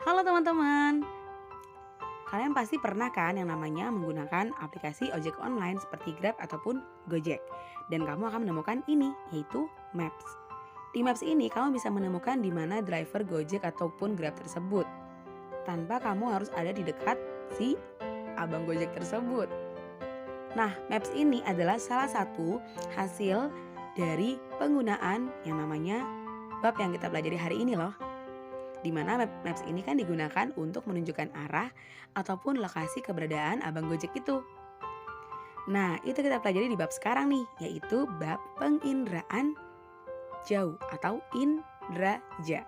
Halo teman-teman, kalian pasti pernah kan yang namanya menggunakan aplikasi ojek online seperti Grab ataupun Gojek. Dan kamu akan menemukan ini, yaitu Maps. Di Maps ini kamu bisa menemukan di mana driver Gojek ataupun Grab tersebut. Tanpa kamu harus ada di dekat si abang Gojek tersebut. Nah, Maps ini adalah salah satu hasil dari penggunaan yang namanya bab yang kita pelajari hari ini loh. Di mana Maps ini kan digunakan untuk menunjukkan arah ataupun lokasi keberadaan abang Gojek itu. Nah, itu kita pelajari di bab sekarang nih, yaitu bab penginderaan jauh atau indraja.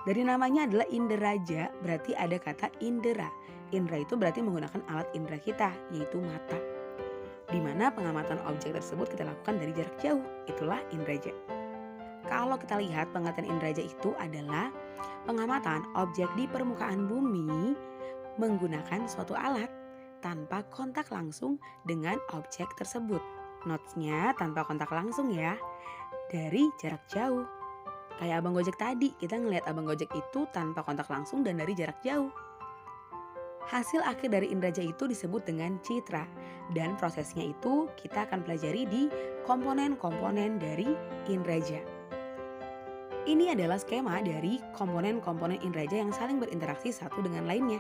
Dari namanya adalah inderaja, berarti ada kata indera. Indera itu berarti menggunakan alat indera kita, yaitu mata. Di mana pengamatan objek tersebut kita lakukan dari jarak jauh, itulah inderaja. Kalau kita lihat pengamatan inderaja itu adalah pengamatan objek di permukaan bumi menggunakan suatu alat tanpa kontak langsung dengan objek tersebut. Notes-nya tanpa kontak langsung ya, dari jarak jauh. Kayak abang Gojek tadi, kita ngelihat abang Gojek itu tanpa kontak langsung dan dari jarak jauh. Hasil akhir dari inderaja itu disebut dengan citra, dan prosesnya itu kita akan pelajari di komponen-komponen dari inderaja. Ini adalah skema dari komponen-komponen inderaja yang saling berinteraksi satu dengan lainnya.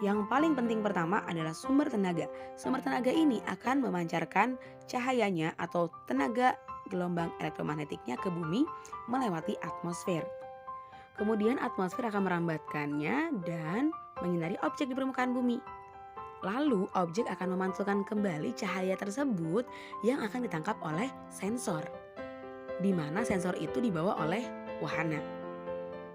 Yang paling penting pertama adalah sumber tenaga. Sumber tenaga ini akan memancarkan cahayanya atau tenaga gelombang elektromagnetiknya ke bumi melewati atmosfer. Kemudian atmosfer akan merambatkannya dan menyinari objek di permukaan bumi. Lalu objek akan memantulkan kembali cahaya tersebut yang akan ditangkap oleh sensor, di mana sensor itu dibawa oleh wahana.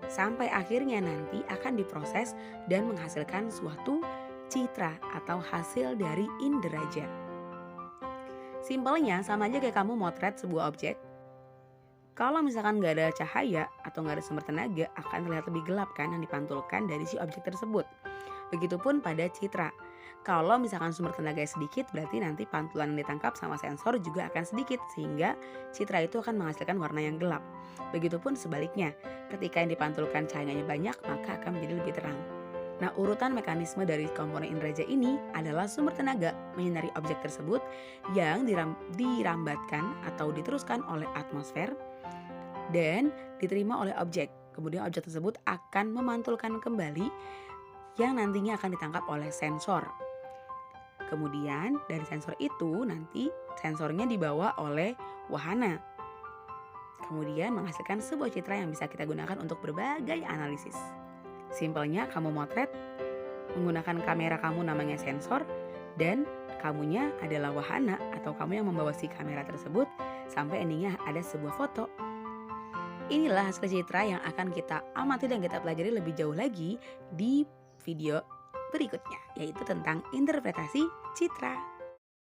Sampai akhirnya nanti akan diproses dan menghasilkan suatu citra atau hasil dari inderaja. Simpelnya sama aja kayak kamu motret sebuah objek. Kalau misalkan nggak ada cahaya atau nggak ada sumber tenaga, akan terlihat lebih gelap kan yang dipantulkan dari si objek tersebut. Begitupun pada citra. Kalau misalkan sumber tenaga sedikit, berarti nanti pantulan yang ditangkap sama sensor juga akan sedikit, sehingga citra itu akan menghasilkan warna yang gelap. Begitupun sebaliknya, ketika yang dipantulkan cahayanya banyak, maka akan menjadi lebih terang. Nah, urutan mekanisme dari komponen inderaja ini adalah sumber tenaga menyinari objek tersebut yang dirambatkan atau diteruskan oleh atmosfer dan diterima oleh objek. Kemudian objek tersebut akan memantulkan kembali yang nantinya akan ditangkap oleh sensor. Kemudian dari sensor itu nanti sensornya dibawa oleh wahana. Kemudian menghasilkan sebuah citra yang bisa kita gunakan untuk berbagai analisis. Simpelnya kamu motret menggunakan kamera kamu namanya sensor dan kamunya adalah wahana atau kamu yang membawa si kamera tersebut sampai endingnya ada sebuah foto. Inilah hasil citra yang akan kita amati dan kita pelajari lebih jauh lagi di video berikutnya, yaitu tentang interpretasi citra.